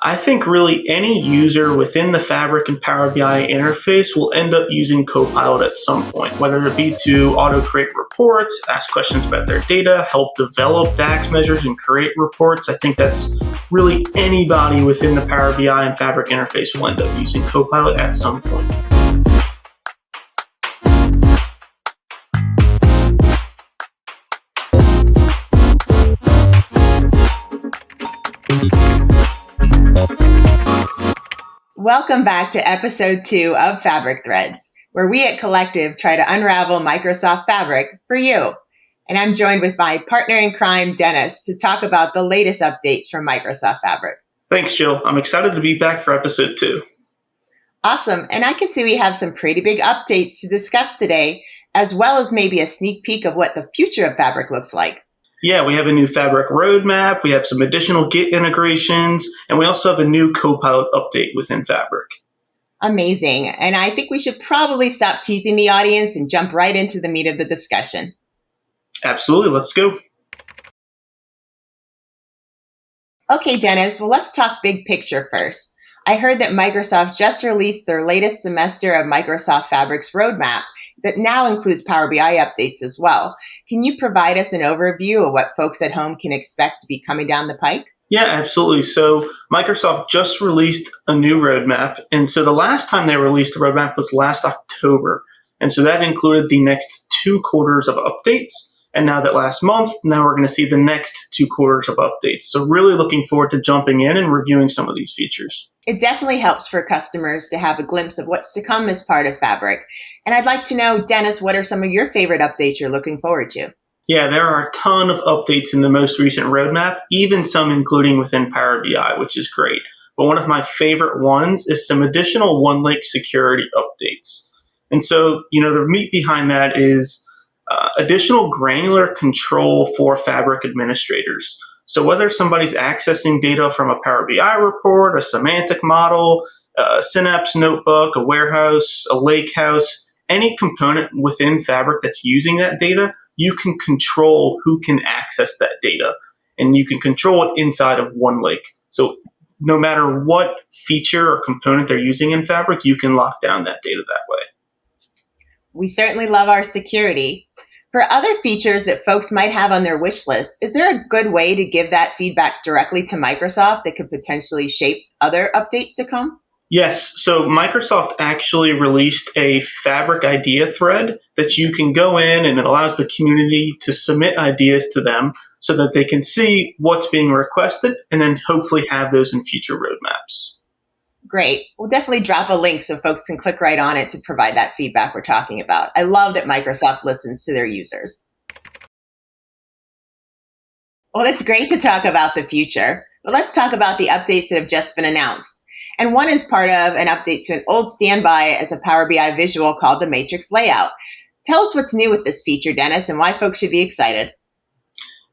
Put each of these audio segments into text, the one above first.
I think really any user within the Fabric and Power BI interface will end up using Copilot at some point, whether it be to auto-create reports, ask questions about their data, help develop DAX measures and create reports. I think that's really anybody within the Power BI and Fabric interface will end up using Copilot at some point. Welcome back to episode 2 of Fabric Threads, where we at Collectiv try to unravel Microsoft Fabric for you. And I'm joined with my partner in crime, Dennis, to talk about the latest updates from Microsoft Fabric. Thanks, Jill. I'm excited to be back for episode 2. Awesome. And I can see we have some pretty big updates to discuss today, as well as maybe a sneak peek of what the future of Fabric looks like. Yeah, we have a new Fabric roadmap, we have some additional Git integrations, and we also have a new Copilot update within Fabric. Amazing. And I think we should probably stop teasing the audience and jump right into the meat of the discussion. Absolutely, let's go. Okay, Dennis, well, let's talk big picture first. I heard that Microsoft just released their latest semester of Microsoft Fabric's roadmap that now includes Power BI updates as well. Can you provide us an overview of what folks at home can expect to be coming down the pike? Yeah, absolutely. So Microsoft just released a new roadmap. And so the last time they released a roadmap was last October. And so that included the next 2 quarters of updates. And now that last month, now we're going to see the next 2 quarters of updates. So really looking forward to jumping in and reviewing some of these features. It definitely helps for customers to have a glimpse of what's to come as part of Fabric. And I'd like to know, Dennis, what are some of your favorite updates you're looking forward to? Yeah, there are a ton of updates in the most recent roadmap, even some including within Power BI, which is great. But one of my favorite ones is some additional OneLake security updates. And so, the meat behind that is additional granular control for Fabric administrators. So whether somebody's accessing data from a Power BI report, a semantic model, a Synapse notebook, a warehouse, a lakehouse, any component within Fabric that's using that data, you can control who can access that data. And you can control it inside of OneLake. So no matter what feature or component they're using in Fabric, you can lock down that data that way. We certainly love our security. For other features that folks might have on their wish list, is there a good way to give that feedback directly to Microsoft that could potentially shape other updates to come? Yes. So Microsoft actually released a Fabric idea thread that you can go in, and it allows the community to submit ideas to them so that they can see what's being requested and then hopefully have those in future roadmaps. Great. We'll definitely drop a link so folks can click right on it to provide that feedback we're talking about. I love that Microsoft listens to their users. Well, it's great to talk about the future, but let's talk about the updates that have just been announced. And one is part of an update to an old standby as a Power BI visual called the matrix layout. Tell us what's new with this feature, Dennis, and why folks should be excited.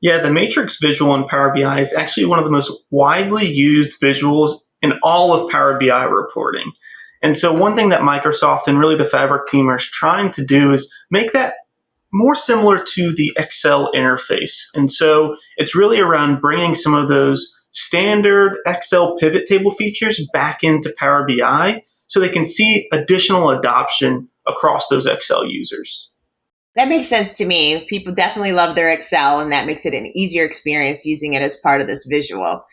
Yeah, the matrix visual in Power BI is actually one of the most widely used visuals in all of Power BI reporting. And so one thing that Microsoft and really the Fabric team are trying to do is make that more similar to the Excel interface. And so it's really around bringing some of those standard Excel pivot table features back into Power BI so they can see additional adoption across those Excel users. That makes sense to me. People definitely love their Excel, and that makes it an easier experience using it as part of this visual.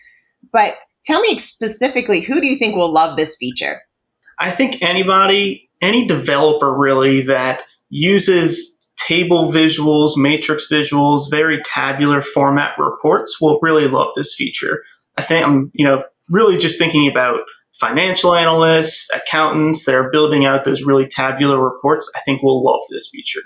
But tell me specifically, who do you think will love this feature? I think any developer really that uses table visuals, matrix visuals, very tabular format reports will really love this feature. I think I'm, really just thinking about financial analysts, accountants that are building out those really tabular reports. I think will love this feature.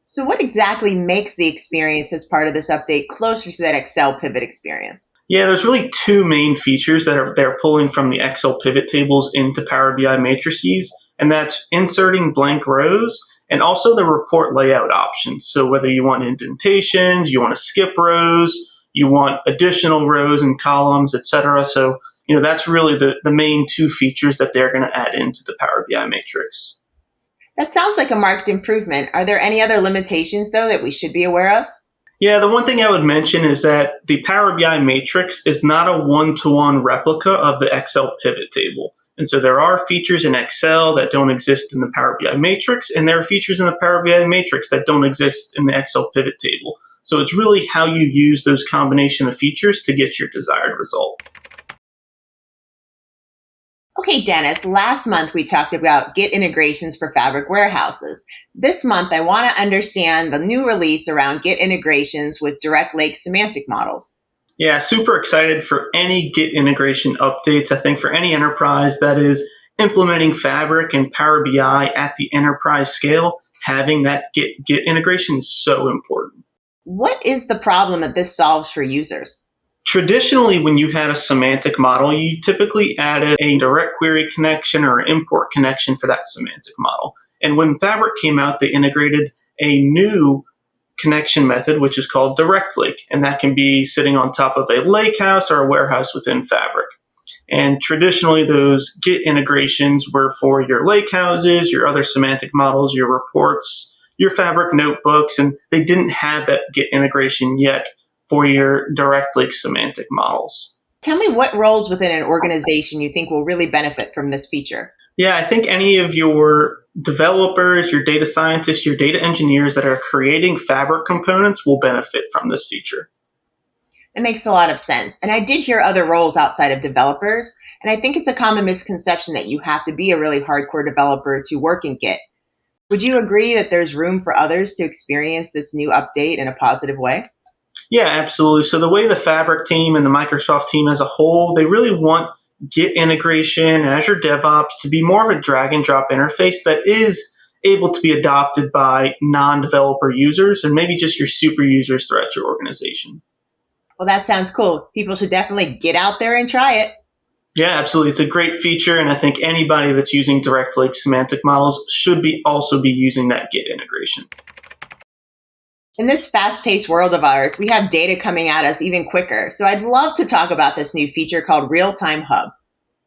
So what exactly makes the experience as part of this update closer to that Excel pivot experience? Yeah, there's really 2 main features that they're pulling from the Excel pivot tables into Power BI matrices, and that's inserting blank rows and also the report layout options. So whether you want indentations, you want to skip rows, you want additional rows and columns, etc. So, that's really the main 2 features that they're going to add into the Power BI matrix. That sounds like a marked improvement. Are there any other limitations, though, that we should be aware of? Yeah, the one thing I would mention is that the Power BI matrix is not a one-to-one replica of the Excel pivot table. And so there are features in Excel that don't exist in the Power BI matrix, and there are features in the Power BI matrix that don't exist in the Excel pivot table. So it's really how you use those combination of features to get your desired result. Okay, Dennis, last month we talked about Git integrations for Fabric warehouses. This month I want to understand the new release around Git integrations with direct lake semantic models. Yeah, super excited for any Git integration updates. I think for any enterprise that is implementing Fabric and Power BI at the enterprise scale, having that Git integration is so important. What is the problem that this solves for users? Traditionally, when you had a semantic model, you typically added a direct query connection or import connection for that semantic model. And when Fabric came out, they integrated a new connection method, which is called direct lake. And that can be sitting on top of a lake house or a warehouse within Fabric. And traditionally, those Git integrations were for your lake houses, your other semantic models, your reports, your Fabric notebooks, and they didn't have that Git integration yet for your direct lake semantic models. Tell me what roles within an organization you think will really benefit from this feature. Yeah, I think any of your developers, your data scientists, your data engineers that are creating Fabric components will benefit from this feature. It makes a lot of sense. And I did hear other roles outside of developers, and I think it's a common misconception that you have to be a really hardcore developer to work in Git. Would you agree that there's room for others to experience this new update in a positive way? Yeah, absolutely. So the way the Fabric team and the Microsoft team as a whole, they really want Git integration, Azure DevOps to be more of a drag and drop interface that is able to be adopted by non-developer users and maybe just your super users throughout your organization. Well, that sounds cool. People should definitely get out there and try it. Yeah, absolutely. It's a great feature, and I think anybody that's using direct lake semantic models should be also be using that Git integration. In this fast-paced world of ours, we have data coming at us even quicker. So I'd love to talk about this new feature called Real-Time Hub.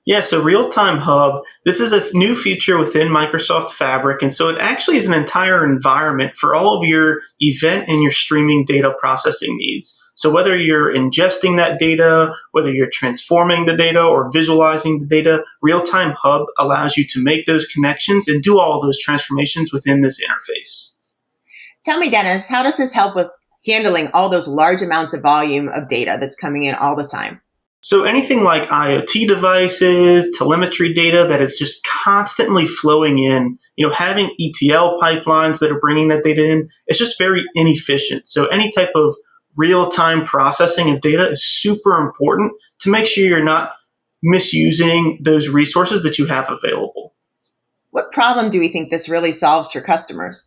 Yeah, so Real-Time Hub, this is a new feature within Microsoft Fabric, and so it actually is an entire environment for all of your event and your streaming data processing needs. So whether you're ingesting that data, whether you're transforming the data or visualizing the data, Real-Time Hub allows you to make those connections and do all of those transformations within this interface. Tell me, Dennis, how does this help with handling all those large amounts of volume of data that's coming in all the time? So anything like IoT devices, telemetry data that is just constantly flowing in, having ETL pipelines that are bringing that data in, it's just very inefficient. So any type of real-time processing of data is super important to make sure you're not misusing those resources that you have available. What problem do we think this really solves for customers?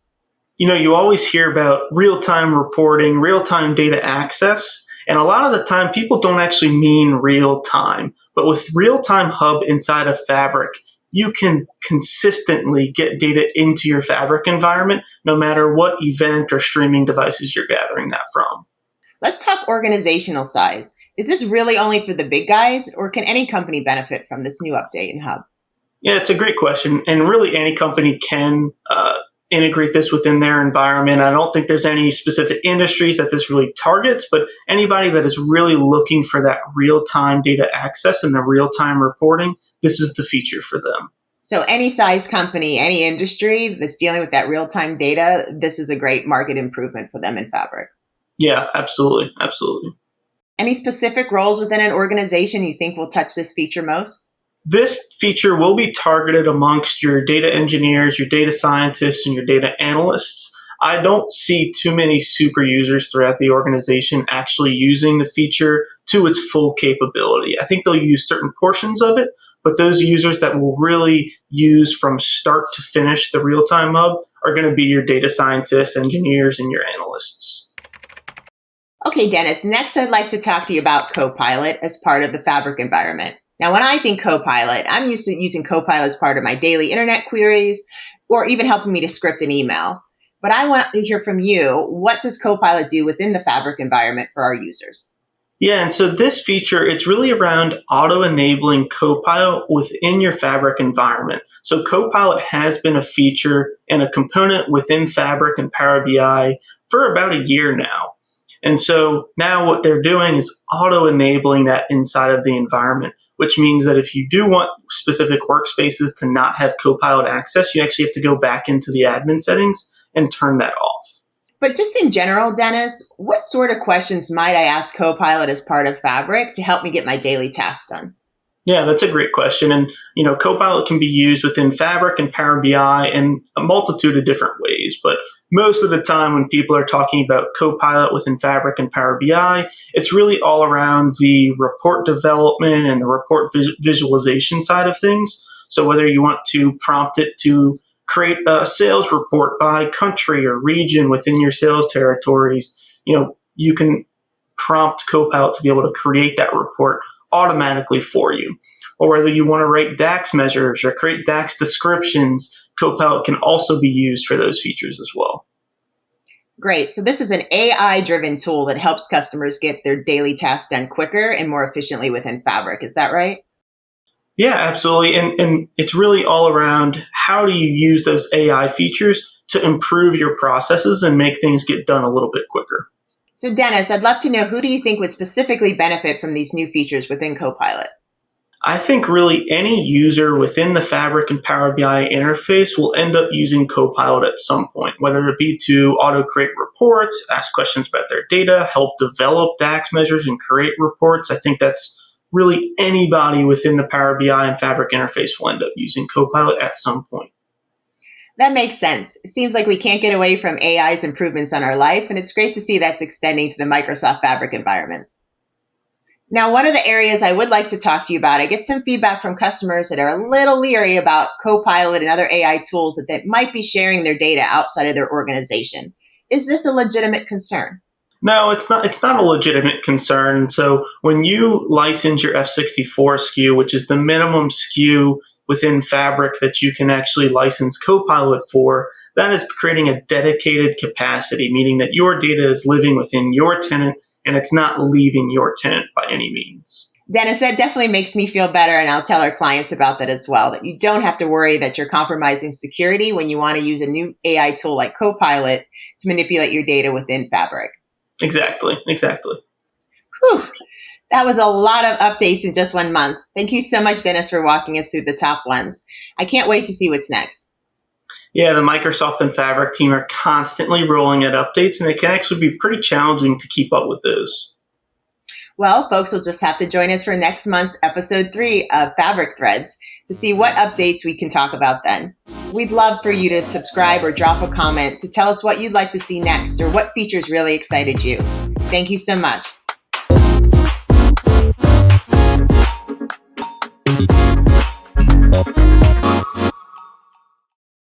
You always hear about real-time reporting, real-time data access, and a lot of the time people don't actually mean real time. But with Real-Time Hub inside of Fabric, you can consistently get data into your Fabric environment, no matter what event or streaming devices you're gathering that from. Let's talk organizational size. Is this really only for the big guys, or can any company benefit from this new update in Hub? Yeah, it's a great question. And really, any company can integrate this within their environment. I don't think there's any specific industries that this really targets, but anybody that is really looking for that real-time data access and the real-time reporting, this is the feature for them. So any size company, any industry that's dealing with that real-time data, this is a great market improvement for them in Fabric. Yeah, absolutely. Absolutely. Any specific roles within an organization you think will touch this feature most? This feature will be targeted amongst your data engineers, your data scientists, and your data analysts. I don't see too many super users throughout the organization actually using the feature to its full capability. I think they'll use certain portions of it, but those users that will really use from start to finish the real-time hub are going to be your data scientists, engineers, and your analysts. Okay, Dennis, next I'd like to talk to you about Copilot as part of the Fabric environment. Now, when I think Copilot, I'm used to using Copilot as part of my daily internet queries or even helping me to script an email. But I want to hear from you, what does Copilot do within the Fabric environment for our users? Yeah, and so this feature, it's really around auto-enabling Copilot within your Fabric environment. So Copilot has been a feature and a component within Fabric and Power BI for about a year now. And so now what they're doing is auto-enabling that inside of the environment, which means that if you do want specific workspaces to not have Copilot access, you actually have to go back into the admin settings and turn that off. But just in general, Dennis, what sort of questions might I ask Copilot as part of Fabric to help me get my daily tasks done? Yeah, that's a great question. And, Copilot can be used within Fabric and Power BI in a multitude of different ways. But most of the time when people are talking about Copilot within Fabric and Power BI, it's really all around the report development and the report visualization side of things. So whether you want to prompt it to create a sales report by country or region within your sales territories, you can prompt Copilot to be able to create that report automatically for you. Or whether you want to write DAX measures or create DAX descriptions, Copilot can also be used for those features as well. Great. So this is an AI-driven tool that helps customers get their daily tasks done quicker and more efficiently within Fabric. Is that right? Yeah, absolutely. And it's really all around how do you use those AI features to improve your processes and make things get done a little bit quicker. So Dennis, I'd love to know, who do you think would specifically benefit from these new features within Copilot? I think really any user within the Fabric and Power BI interface will end up using Copilot at some point, whether it be to auto-create reports, ask questions about their data, help develop DAX measures and create reports. I think that's really anybody within the Power BI and Fabric interface will end up using Copilot at some point. That makes sense. It seems like we can't get away from AI's improvements on our life, and it's great to see that's extending to the Microsoft Fabric environments. Now, one of the areas I would like to talk to you about, I get some feedback from customers that are a little leery about Copilot and other AI tools that might be sharing their data outside of their organization. Is this a legitimate concern? No, it's not. It's not a legitimate concern. So when you license your F64 SKU, which is the minimum SKU within Fabric that you can actually license Copilot for, that is creating a dedicated capacity, meaning that your data is living within your tenant and it's not leaving your tenant by any means. Dennis, that definitely makes me feel better, and I'll tell our clients about that as well, that you don't have to worry that you're compromising security when you want to use a new AI tool like Copilot to manipulate your data within Fabric. Exactly. Whew. That was a lot of updates in just 1 month. Thank you so much, Dennis, for walking us through the top ones. I can't wait to see what's next. Yeah, the Microsoft and Fabric team are constantly rolling out updates, and it can actually be pretty challenging to keep up with those. Well, folks will just have to join us for next month's episode 3 of Fabric Threads to see what updates we can talk about then. We'd love for you to subscribe or drop a comment to tell us what you'd like to see next or what features really excited you. Thank you so much.